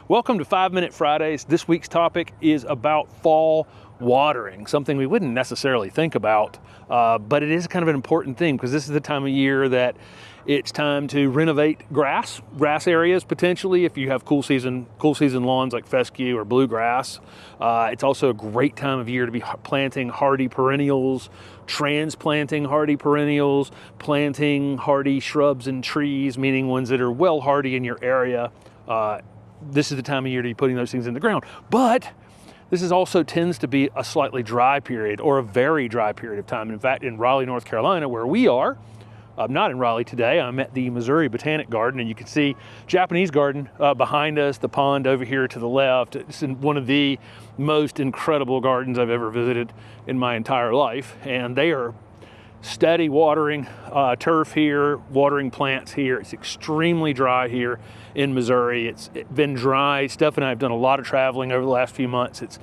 Welcome to 5-Minute Fridays. This week's topic is about fall watering, something we wouldn't necessarily think about, but it is kind of an important thing because this is the time of year that it's time to renovate grass areas potentially if you have cool season lawns like fescue or bluegrass. It's also a great time of year to be planting hardy perennials, transplanting hardy perennials, planting hardy shrubs and trees, meaning ones that are well hardy in your area. This is the time of year to be putting those things in the ground. But this is also tends to be a slightly dry period or a very dry period of time. In fact, in Raleigh, North Carolina, where we are, I'm not in Raleigh today. I'm at the Missouri Botanic Garden, and you can see Japanese garden behind us, the pond over here to the left. It's in one of the most incredible gardens I've ever visited in my entire life. And they are steady watering turf here, watering plants here. It's extremely dry here in Missouri. It's been dry. Steph and I have done a lot of traveling over the last few months. It's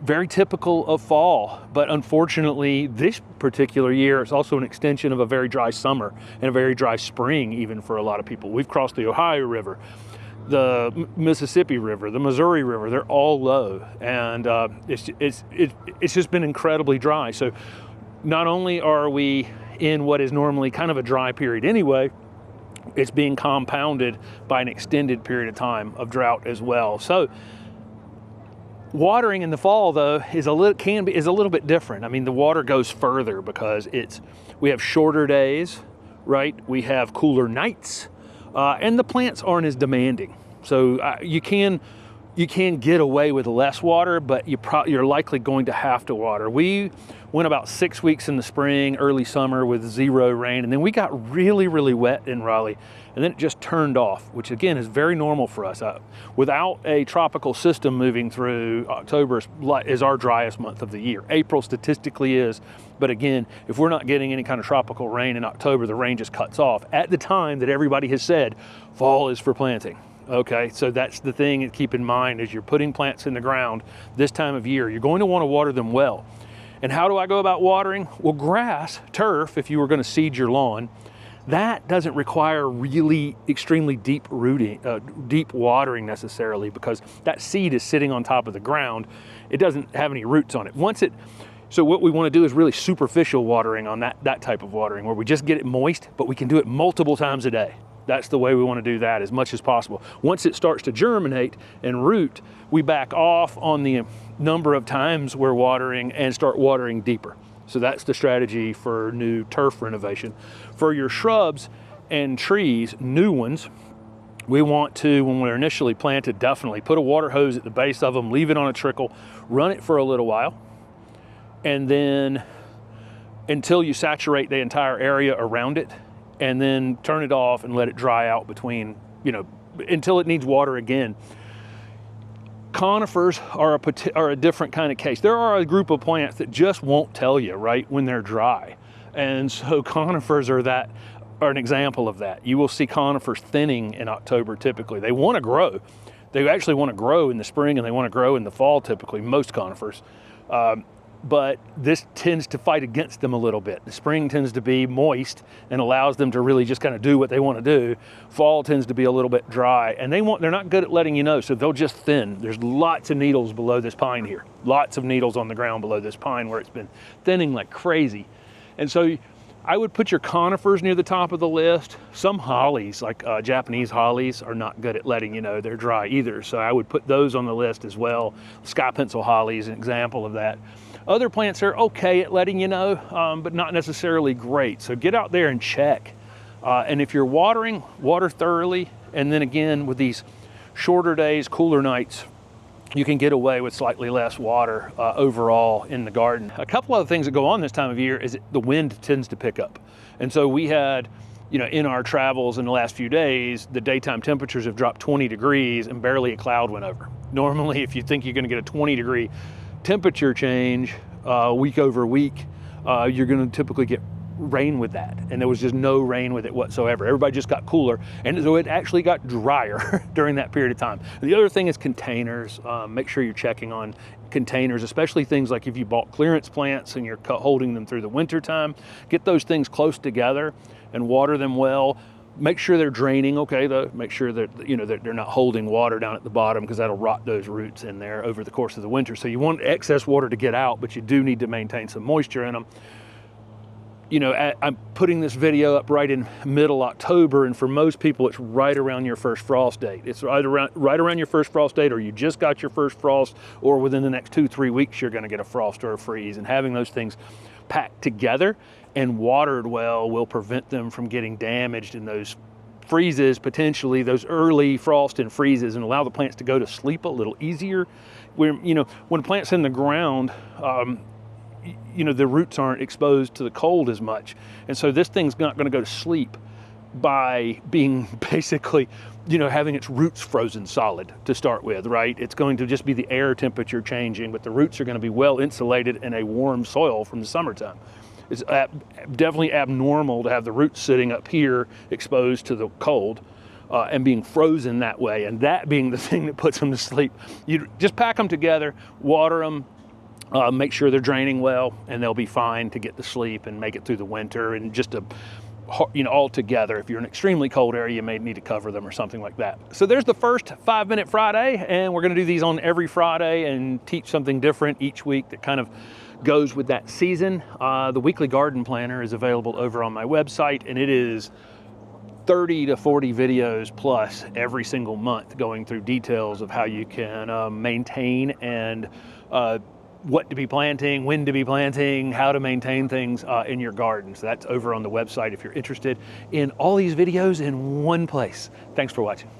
very typical of fall, but unfortunately this particular year is also an extension of a very dry summer and a very dry spring even for a lot of people. We've crossed the Ohio River, the Mississippi River, the Missouri River. They're all low, and it's just been incredibly dry. So not only are we in what is normally kind of a dry period anyway, it's being compounded by an extended period of time of drought as well. So watering in the fall, though, is a little bit different. I mean, the water goes further because we have shorter days, right? We have cooler nights, and the plants aren't as demanding. So you can get away with less water, but you're likely going to have to water. We went about 6 weeks in the spring, early summer with zero rain, and then we got really, really wet in Raleigh, and then it just turned off, which again is very normal for us. Without a tropical system moving through, October is our driest month of the year. April statistically is, but again, if we're not getting any kind of tropical rain in October, the rain just cuts off at the time that everybody has said fall is for planting. Okay, so that's the thing to keep in mind as you're putting plants in the ground this time of year. You're going to want to water them well. And how do I go about watering? Well, grass, turf, if you were going to seed your lawn, that doesn't require really extremely deep watering necessarily, because that seed is sitting on top of the ground. It doesn't have any roots on it. So what we want to do is really superficial watering on that type of watering, where we just get it moist, but we can do it multiple times a day. That's the way we want to do that as much as possible. Once it starts to germinate and root, we back off on the number of times we're watering and start watering deeper. So that's the strategy for new turf renovation. For your shrubs and trees, new ones, we want to, when they're initially planted, definitely put a water hose at the base of them, leave it on a trickle, run it for a little while, and then until you saturate the entire area around it, and then turn it off and let it dry out until it needs water again. Conifers are a different kind of case. There are a group of plants that just won't tell you right when they're dry. And so conifers are an example of that. You will see conifers thinning in October typically. They want to grow. They actually want to grow in the spring and they want to grow in the fall typically, most conifers. But this tends to fight against them a little bit. The spring tends to be moist and allows them to really just kind of do what they want to do. Fall tends to be a little bit dry, and they're not good at letting you know, so they'll just thin. There's lots of needles below this pine here. Lots of needles on the ground below this pine where it's been thinning like crazy. And so I would put your conifers near the top of the list. Some hollies, like Japanese hollies, are not good at letting you know they're dry either. So I would put those on the list as well. Sky pencil holly is an example of that. Other plants are okay at letting you know, but not necessarily great. So get out there and check. And if you're watering, water thoroughly. And then again, with these shorter days, cooler nights, you can get away with slightly less water overall in the garden. A couple other things that go on this time of year is the wind tends to pick up. And so we had, in our travels in the last few days, the daytime temperatures have dropped 20 degrees and barely a cloud went over. Normally, if you think you're going to get a 20-degree temperature change week over week, you're going to typically get rain with that, and there was just no rain with it whatsoever. Everybody just got cooler, and so it actually got drier during that period of time. The other thing is containers. Make sure you're checking on containers, especially things like if you bought clearance plants and you're holding them through the winter time. Get those things close together and water them well. Make sure they're draining okay though. Make sure that, you know, that they're not holding water down at the bottom, because that'll rot those roots in there over the course of the winter. So you want excess water to get out, but you do need to maintain some moisture in them. You know, I'm putting this video up right in middle October, and for most people it's right around your first frost date. It's right around your first frost date, or you just got your first frost, or within the next 2-3 weeks you're going to get a frost or a freeze. And having those things packed together and watered well will prevent them from getting damaged in those freezes, potentially those early frost and freezes, and allow the plants to go to sleep a little easier. You know, when plants in the ground, you know, the roots aren't exposed to the cold as much. And so this thing's not going to go to sleep by being basically, you know, having its roots frozen solid to start with, right? It's going to just be the air temperature changing, but the roots are going to be well insulated in a warm soil from the summertime. It's definitely abnormal to have the roots sitting up here exposed to the cold and being frozen that way, and that being the thing that puts them to sleep. You just pack them together, water them, make sure they're draining well, and they'll be fine to get to sleep and make it through the winter. And just you know, all together, if you're in an extremely cold area, you may need to cover them or something like that. So there's the first 5-Minute Friday, and we're going to do these on every Friday and teach something different each week that kind of goes with that season. The weekly garden planner is available over on my website, and it is 30 to 40 videos plus every single month, going through details of how you can maintain and what to be planting, when to be planting, how to maintain things in your garden. So that's over on the website if you're interested in all these videos in one place. Thanks for watching.